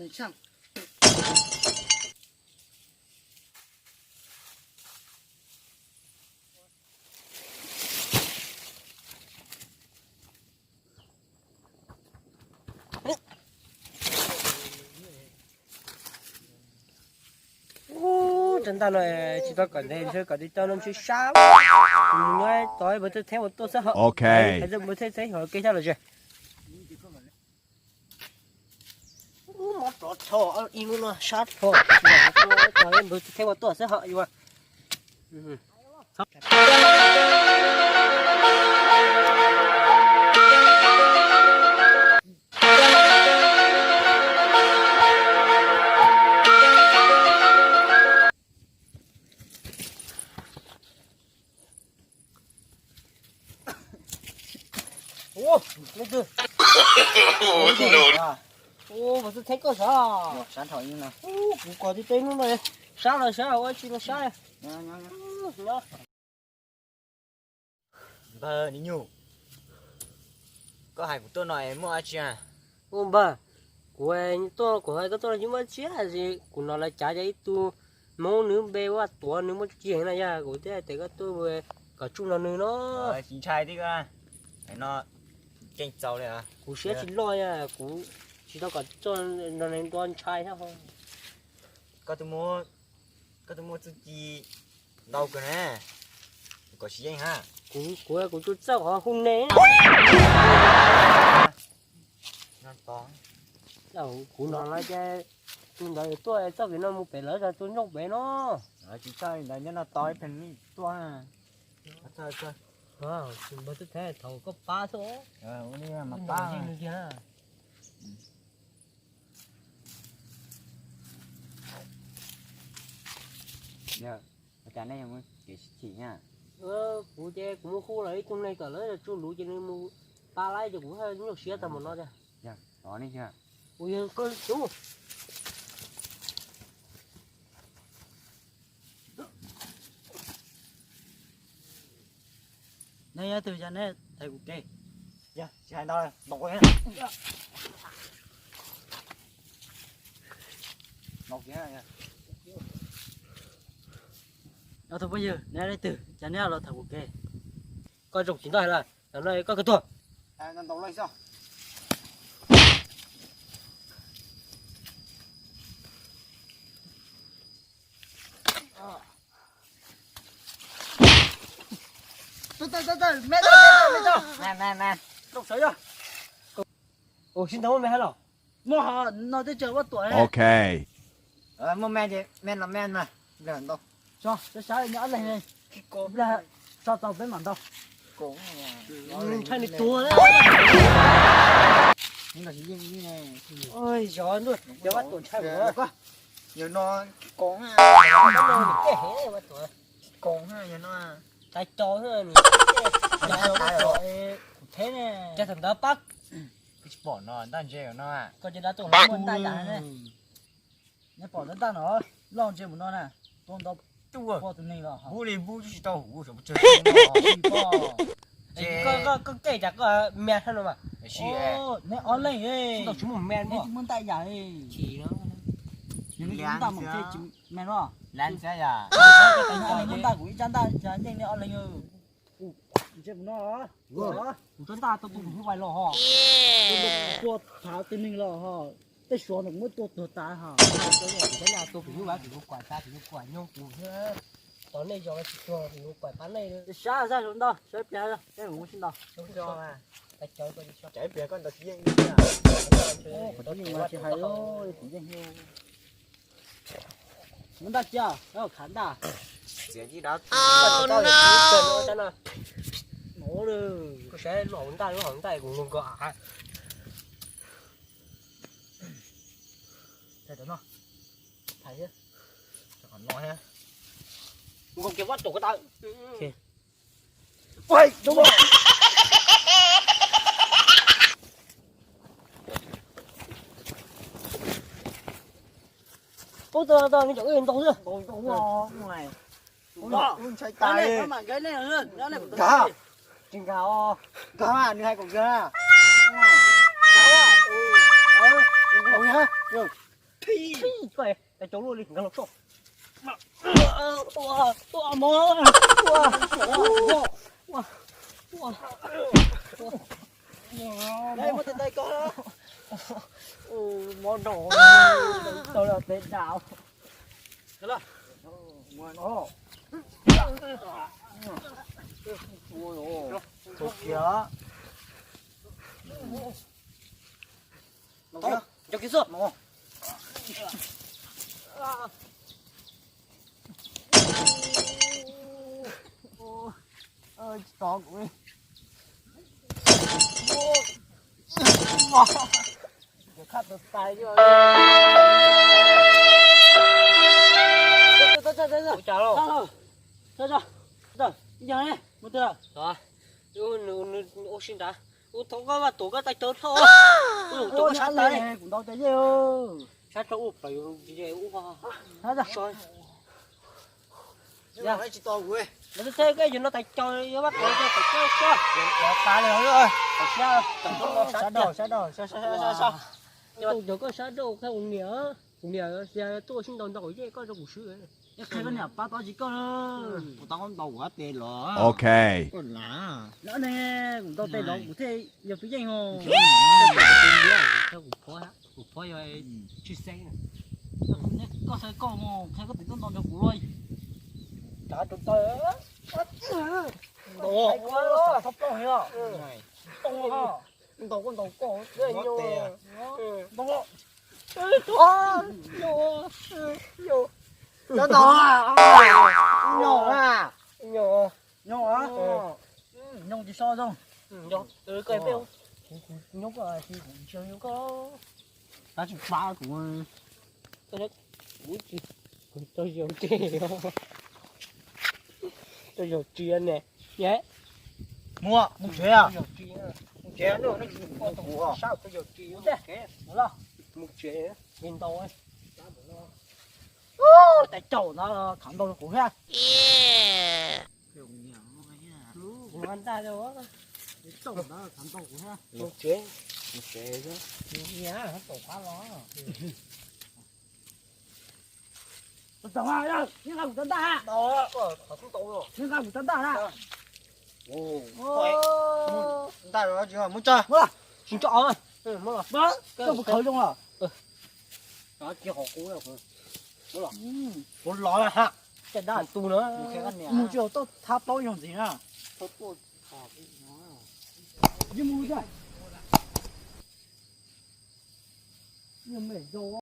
你上。真的嘞，知道赶的车赶的叫人去杀，我tối bữa thấy một tô xã hội, Okay. thấy bữa thấy họ kêu sao rồi chứ? Một trò thọ, im luôn sát thọ, tối bữa thấy một tô xã hội vậy. Ô, lấy từ. Ô, mà tôi thấy có sao? Sáng thổi như nào? Ô, cũng có đi tên luôn rồi. Sao rồi sao? Ôi, chị nó sao này? Nhá. Bà đi nhủ. Có hai của tôi nói mua ai chưa? Ô bà, của anh tôi của hai tôi là những món chia gì, của nó là trả giấy tu, máu nữa bé quá tuổi nữa mất chuyện này nha, của thế thì cái tôi về cả chung là nữa nó. Chị trai đi cơ. Nó kinh cháu đấy à? Của sẽ chỉ lo nha, của chỉ tao cả cho nó nên đoan trai thôi không. Có tôi mua chút gì đâu cơ nè. Có gì anh ha? Của tôi sao họ không né. Nó to. Đâu, của nó là cái tôi sao vì nó một bé lớn ra tôi nhóc bé nó. Chị trai là nó to phần mi to. Thôi. Wow, bữa tôi thấy thầu có ba số. Hôm nay mà ba. Dạ, cái này em cái chỉ nha. Cụ chơi cũng khu lấy trong này cả lấy chú lũ cho nên mua ba lái cho cũng hơi nó xía tầm một nó ra. Dạ, đó đi chưa? Ui con chú. Này từ giờ này thầy cụ kê. Dạ, chị hai đôi, đọc qua hết. Đọc kia này. Đâu thôi bây giờ, nè đây từ, chả nè là thằng cụ kê. Coi rộng chính này là, ở đây có cái tuồng. Nó đọc lại sao? Từ, mẹ cho. Nè. Rộng sấy rồi. Ồ, xin thấu mẹ hay nào? Mua họ, nó tới chờ bắt tuổi. Okay. Mua men gì? Men là men mà. Lần đâu. Cho sáng nhỏ lên đây. Cổ Là cho tao với mặn đâu. cổ. Thay này tua đấy. Nhưng mà như này. Ôi gió luôn, gió bắt tuổi thay nữa. Quá. Giờ nó cổ ha. Nó cái hé này bắt tuổi. Cổ ha, giờ nó Cái chó thôi nhỉ. Thế nè. Cho thằng đó bắt. cái bỏ nó, đang chơi của nó à. Còn chỉ đã tổ nó muốn tay cả này. Nhớ bỏ đến ta nó. Lòng chơi một nó nè. Tôn đâu Chua. bỏ từ này vào. Bố đi bố chỉ tao hủ rồi chơi. Có kể chắc có mẹ hơn mà. Ô, nè on lên ấy. Đâu chúng một mẹ Nè nữa. chúng muốn tay giả ấy. Chỉ nó. Nhưng chúng ta một chơi chúng mẹ nó. Lan sẽ à. Cái này muốn tay của chân ta chả nhanh nè on lên ơi. Chơi một nó. Vừa. Chúng ta tôi cũng phải lo họ. Tôi tháo từ mình lo ha. Cái số nó mới tôi ta ha. Thế là tôi phải như vậy thì nó quả ta thì nó quả nhau cũng thế. Tối nay do cái trò thì nó quả bán này nữa. Sao ra chúng ta. Sẽ bé ra. Cái ngủ xin đâu. Đúng cho mà. Cái chơi coi cho. Chạy bè con tao riêng Ô, phải đó nhưng mà chỉ hay thôi, chỉ danh hiệu. Muốn đặt chưa? Nó khán đà. Sẽ gì đó. Oh no. Nổ rồi. Có sẽ lộn tay cũng không có à. Thấy đó. Thấy chứ. Còn nói ha. Không kịp bắt tổ cái tay. Ôi, đúng rồi. Ôi tao cái chỗ yên tao chứ. Ôi, đúng rồi. Ngoài. Đó. Chạy Cái này, tay. nó mà cái này hơn. Cái này của Cá. tôi. Chừng cáo. Cá à, hai cục kia. Cá à? Ôi ha. Được. phi quay tại chỗ luôn đi ngang lột sổ đây một tay con đó món đồ tôi là tên nào được rồi món đồ thuộc kia cho cái sớp nó ơi to của mình khát được tay chứ chào rồi rồi giờ này một từ rồi ô xin đã ô thằng có mà tổ cái tay trơn thôi ôi sát lại cũng đâu tới nhiều sát chỗ phải gì ô hết rồi rồi nhưng mà chỉ to của em nó thế cái gì nó tay trơn nó bắt đầu tay trơn sao ta được rồi phải sao sao nhưng mà tôi có sát đâu cái uống nhớ giờ tôi xin đòn đổi chứ có đâu bù sữa cái con nhà ba to chỉ có tao không đầu quá tiền rồi Okay. còn lá lỡ nè cũng đâu tay đó cũng thế giờ phía danh hồ theo củ phối rồi chia sẻ có thấy con mà thấy có tính con cho cú rồi cả tụi tôi á đồ quá đó thấp to hiểu này không ha con đầu cổ rất Mất nhiều tiền. đúng không nó to nhỏ à nhiều nhau á nhau chỉ so không nhiều từ cái bêu nhau rồi thì cũng chưa nhau có ta chỉ ba của tôi nhiều tiền tôi nhiều tiền nè nhé mua mua chế à nhiều tiền chế nữa nó chỉ có thủ à sao tôi nhiều tiền thế đúng không một chế nhìn tôi tại chậu nó thẳng đầu của ha cũng ăn ta đâu á chậu nó thẳng đầu của ha một chế chứ nhá nó tổ quá nó tổng ai đó nhưng không tấn ta đó không tội rồi nhưng không tấn ta ha ồ ta rồi chứ muốn chơi xin cho ơi mất rồi bớt cái một khởi luôn à đó chỉ họ cũ rồi muốn nói là ha cái đó tu nữa mua chiều tôi tháp bao nhiêu gì nè tốt tốt nhưng mua chưa nhưng mày đồ